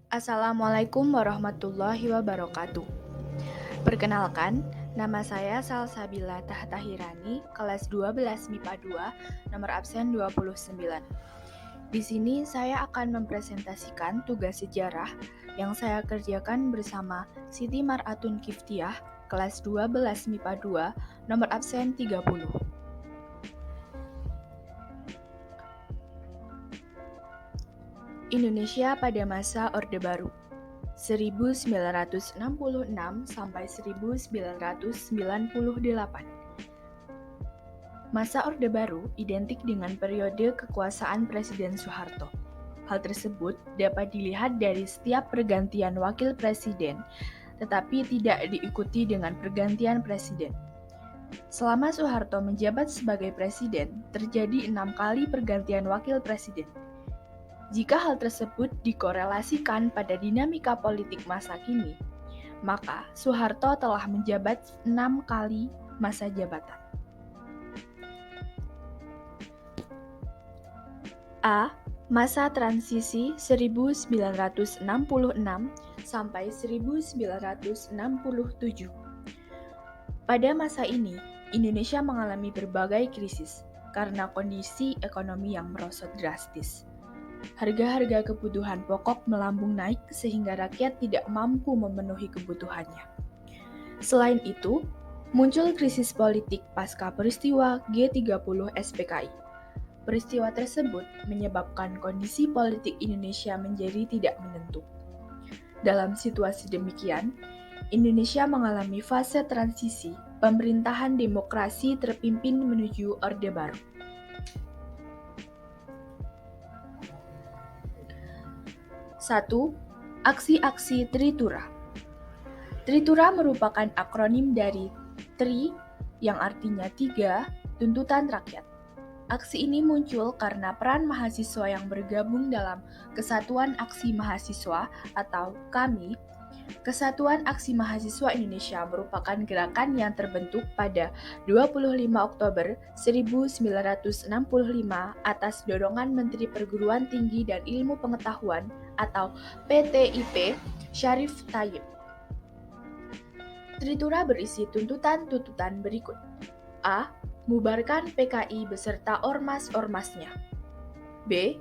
Assalamualaikum warahmatullahi wabarakatuh. Perkenalkan, nama saya Salsabila Tahtahirani, kelas 12 MIPA 2, nomor absen 29. Di sini saya akan mempresentasikan tugas sejarah yang saya kerjakan bersama Siti Mar'atun Kiftiah, kelas 12 MIPA 2, nomor absen 30. Indonesia pada masa Orde Baru 1966 sampai 1998. Masa Orde Baru identik dengan periode kekuasaan Presiden Soeharto. Hal tersebut dapat dilihat dari setiap pergantian wakil presiden, tetapi tidak diikuti dengan pergantian presiden. Selama Soeharto menjabat sebagai presiden, terjadi 6 kali pergantian wakil presiden. Jika hal tersebut dikorelasikan pada dinamika politik masa kini, maka Soeharto telah menjabat 6 kali masa jabatan. A. Masa transisi 1966 sampai 1967. Pada masa ini, Indonesia mengalami berbagai krisis karena kondisi ekonomi yang merosot drastis. Harga-harga kebutuhan pokok melambung naik sehingga rakyat tidak mampu memenuhi kebutuhannya. Selain itu, muncul krisis politik pasca peristiwa G30 SPKI. Peristiwa tersebut menyebabkan kondisi politik Indonesia menjadi tidak menentu. Dalam situasi demikian, Indonesia mengalami fase transisi pemerintahan demokrasi terpimpin menuju Orde Baru. 1. Aksi-aksi Tritura. Tritura merupakan akronim dari TRI yang artinya 3, tuntutan rakyat. Aksi ini muncul karena peran mahasiswa yang bergabung dalam Kesatuan Aksi Mahasiswa atau KAMI. Kesatuan Aksi Mahasiswa Indonesia merupakan gerakan yang terbentuk pada 25 Oktober 1965 atas dorongan Menteri Perguruan Tinggi dan Ilmu Pengetahuan atau PTIP Syarif Tayyip. Tritura berisi tuntutan-tuntutan berikut. A. Bubarkan PKI beserta ormas-ormasnya. B.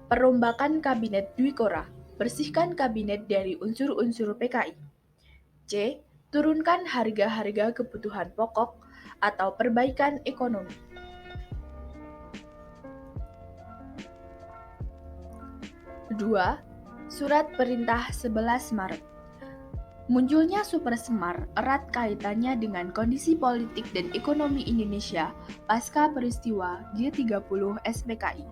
Perombakan Kabinet Dwikora, bersihkan kabinet dari unsur-unsur PKI. C. Turunkan harga-harga kebutuhan pokok atau perbaikan ekonomi. Kedua, Surat Perintah 11 Maret. Munculnya Super Semar erat kaitannya dengan kondisi politik dan ekonomi Indonesia pasca peristiwa G30 SPKI.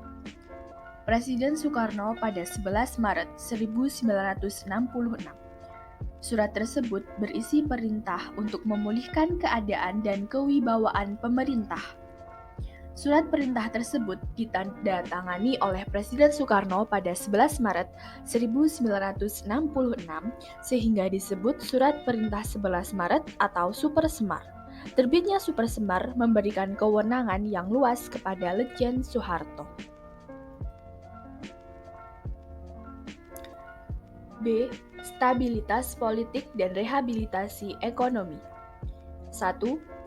Presiden Soekarno pada 11 Maret 1966. Surat tersebut berisi perintah untuk memulihkan keadaan dan kewibawaan pemerintah. Surat perintah tersebut ditandatangani oleh Presiden Soekarno pada 11 Maret 1966 sehingga disebut Surat Perintah 11 Maret atau Super Semar. Terbitnya Super Semar memberikan kewenangan yang luas kepada Letjen Soeharto. B. Stabilitas politik dan rehabilitasi ekonomi. 1.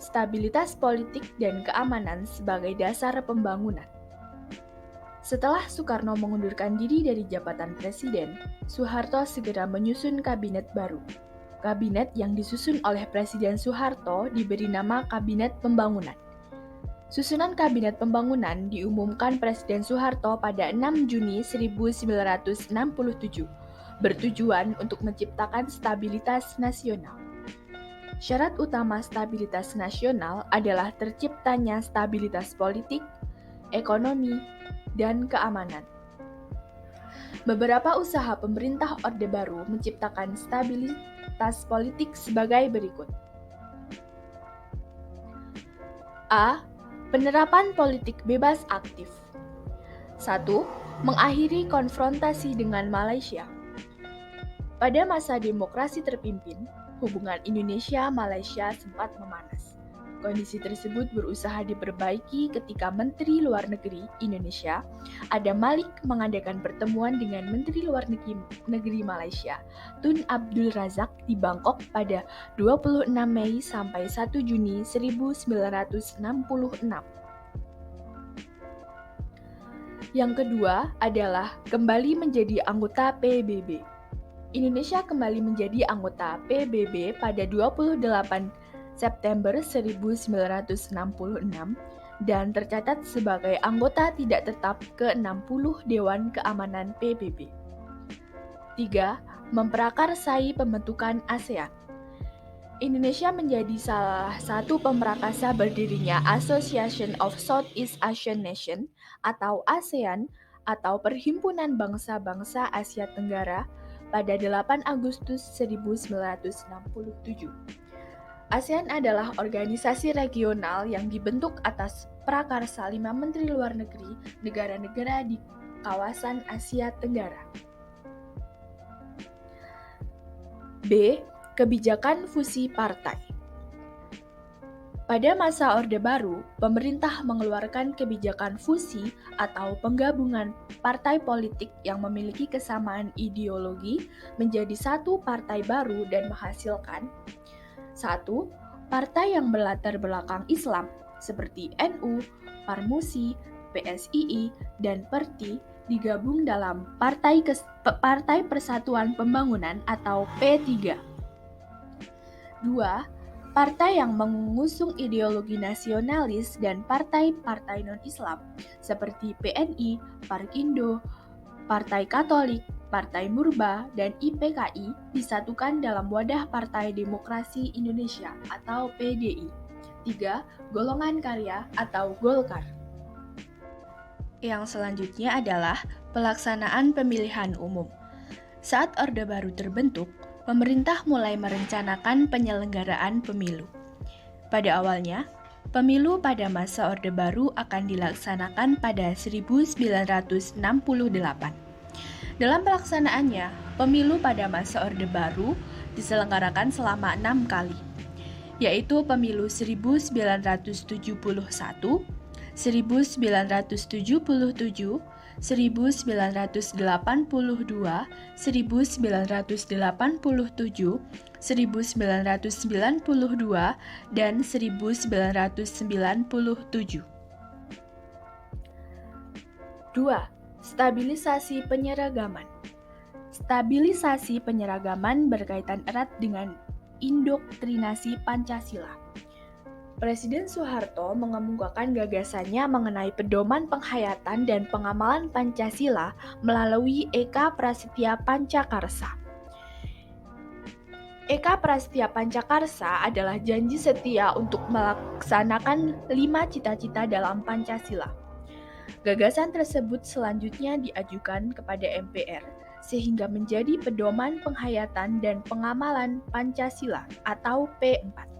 Stabilitas politik dan keamanan sebagai dasar pembangunan. Setelah Soekarno mengundurkan diri dari jabatan presiden, Soeharto segera menyusun kabinet baru. Kabinet yang disusun oleh Presiden Soeharto diberi nama Kabinet Pembangunan. Susunan Kabinet Pembangunan diumumkan Presiden Soeharto pada 6 Juni 1967, bertujuan untuk menciptakan stabilitas nasional. Syarat utama stabilitas nasional adalah terciptanya stabilitas politik, ekonomi, dan keamanan. Beberapa usaha pemerintah Orde Baru menciptakan stabilitas politik sebagai berikut. A. Penerapan politik bebas aktif. 1. Mengakhiri konfrontasi dengan Malaysia. Pada masa demokrasi terpimpin, hubungan Indonesia-Malaysia sempat memanas. Kondisi tersebut berusaha diperbaiki ketika Menteri Luar Negeri Indonesia, Adam Malik, mengadakan pertemuan dengan Menteri Luar Negeri Malaysia, Tun Abdul Razak, di Bangkok pada 26 Mei sampai 1 Juni 1966. Yang kedua adalah kembali menjadi anggota PBB. Indonesia kembali menjadi anggota PBB pada 28 September 1966 dan tercatat sebagai anggota tidak tetap ke-60 Dewan Keamanan PBB. 3. Memprakarsai pembentukan ASEAN. Indonesia menjadi salah satu pemrakasa berdirinya Association of Southeast Asian Nations atau ASEAN atau Perhimpunan Bangsa-Bangsa Asia Tenggara pada 8 Agustus 1967. ASEAN adalah organisasi regional yang dibentuk atas prakarsa 5 menteri luar negeri negara-negara di kawasan Asia Tenggara. B. Kebijakan fusi partai. Pada masa Orde Baru, pemerintah mengeluarkan kebijakan fusi atau penggabungan partai politik yang memiliki kesamaan ideologi menjadi satu partai baru dan menghasilkan 1. Partai yang berlatar belakang Islam seperti NU, Parmusi, PSII, dan PERTI digabung dalam Partai Persatuan Pembangunan atau P3. 2. Partai yang mengusung ideologi nasionalis dan partai-partai non-Islam seperti PNI, Parkindo, Partai Katolik, Partai Murba, dan IPKI disatukan dalam wadah Partai Demokrasi Indonesia atau PDI. 3. Golongan karya atau Golkar. Yang selanjutnya adalah pelaksanaan pemilihan umum. Saat Orde Baru terbentuk, pemerintah mulai merencanakan penyelenggaraan pemilu. Pada awalnya, pemilu pada masa Orde Baru akan dilaksanakan pada 1968. Dalam pelaksanaannya, pemilu pada masa Orde Baru diselenggarakan selama 6 kali, yaitu pemilu 1971, 1977, 1982, 1987, 1997, 1992, dan 1997. 2. Stabilisasi penyeragaman. Stabilisasi penyeragaman berkaitan erat dengan indoktrinasi Pancasila. Presiden Soeharto mengemukakan gagasannya mengenai pedoman penghayatan dan pengamalan Pancasila melalui Eka Prasetya Pancakarsa. Eka Prasetya Pancakarsa adalah janji setia untuk melaksanakan 5 cita-cita dalam Pancasila. Gagasan tersebut selanjutnya diajukan kepada MPR sehingga menjadi pedoman penghayatan dan pengamalan Pancasila atau P4.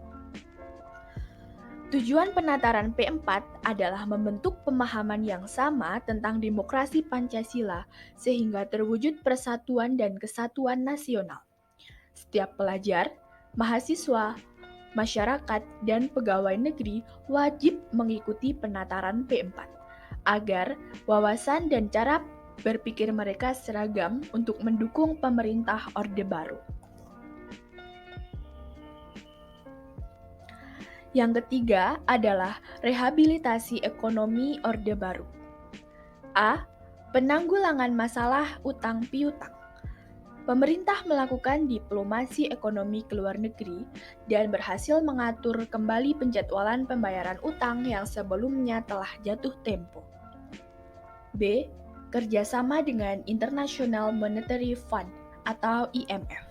Tujuan penataran P4 adalah membentuk pemahaman yang sama tentang demokrasi Pancasila sehingga terwujud persatuan dan kesatuan nasional. Setiap pelajar, mahasiswa, masyarakat, dan pegawai negeri wajib mengikuti penataran P4 agar wawasan dan cara berpikir mereka seragam untuk mendukung pemerintah Orde Baru. Yang ketiga adalah rehabilitasi ekonomi Orde Baru. A. Penanggulangan masalah utang piutang. Pemerintah melakukan diplomasi ekonomi ke luar negeri dan berhasil mengatur kembali penjadwalan pembayaran utang yang sebelumnya telah jatuh tempo. B. Kerjasama dengan International Monetary Fund atau IMF.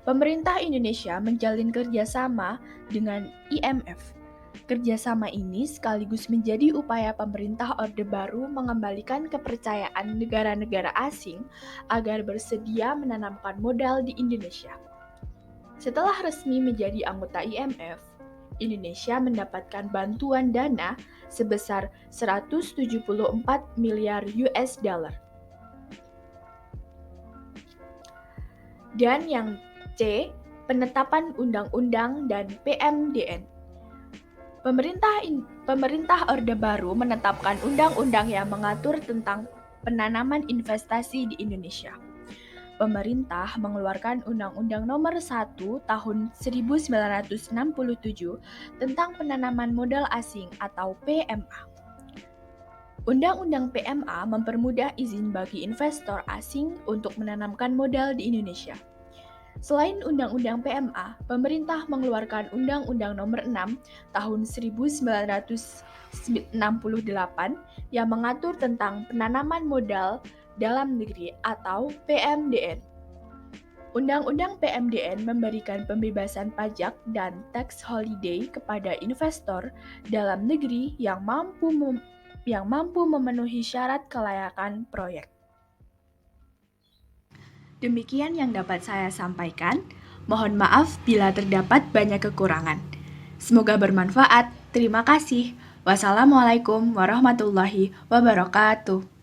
Pemerintah Indonesia menjalin kerjasama dengan IMF. Kerjasama ini sekaligus menjadi upaya pemerintah Orde Baru mengembalikan kepercayaan negara-negara asing agar bersedia menanamkan modal di Indonesia. Setelah resmi menjadi anggota IMF, Indonesia mendapatkan bantuan dana sebesar 174 miliar US dollar. Dan yang C, penetapan undang-undang dan PMDN. Pemerintah Orde Baru menetapkan undang-undang yang mengatur tentang penanaman investasi di Indonesia. Pemerintah mengeluarkan Undang-Undang Nomor 1 Tahun 1967 tentang penanaman modal asing atau PMA. Undang-Undang PMA mempermudah izin bagi investor asing untuk menanamkan modal di Indonesia. Selain Undang-Undang PMA, pemerintah mengeluarkan Undang-Undang Nomor 6 Tahun 1968 yang mengatur tentang penanaman modal dalam negeri atau PMDN. Undang-Undang PMDN memberikan pembebasan pajak dan tax holiday kepada investor dalam negeri yang mampu memenuhi syarat kelayakan proyek. Demikian yang dapat saya sampaikan. Mohon maaf bila terdapat banyak kekurangan. Semoga bermanfaat. Terima kasih. Wassalamualaikum warahmatullahi wabarakatuh.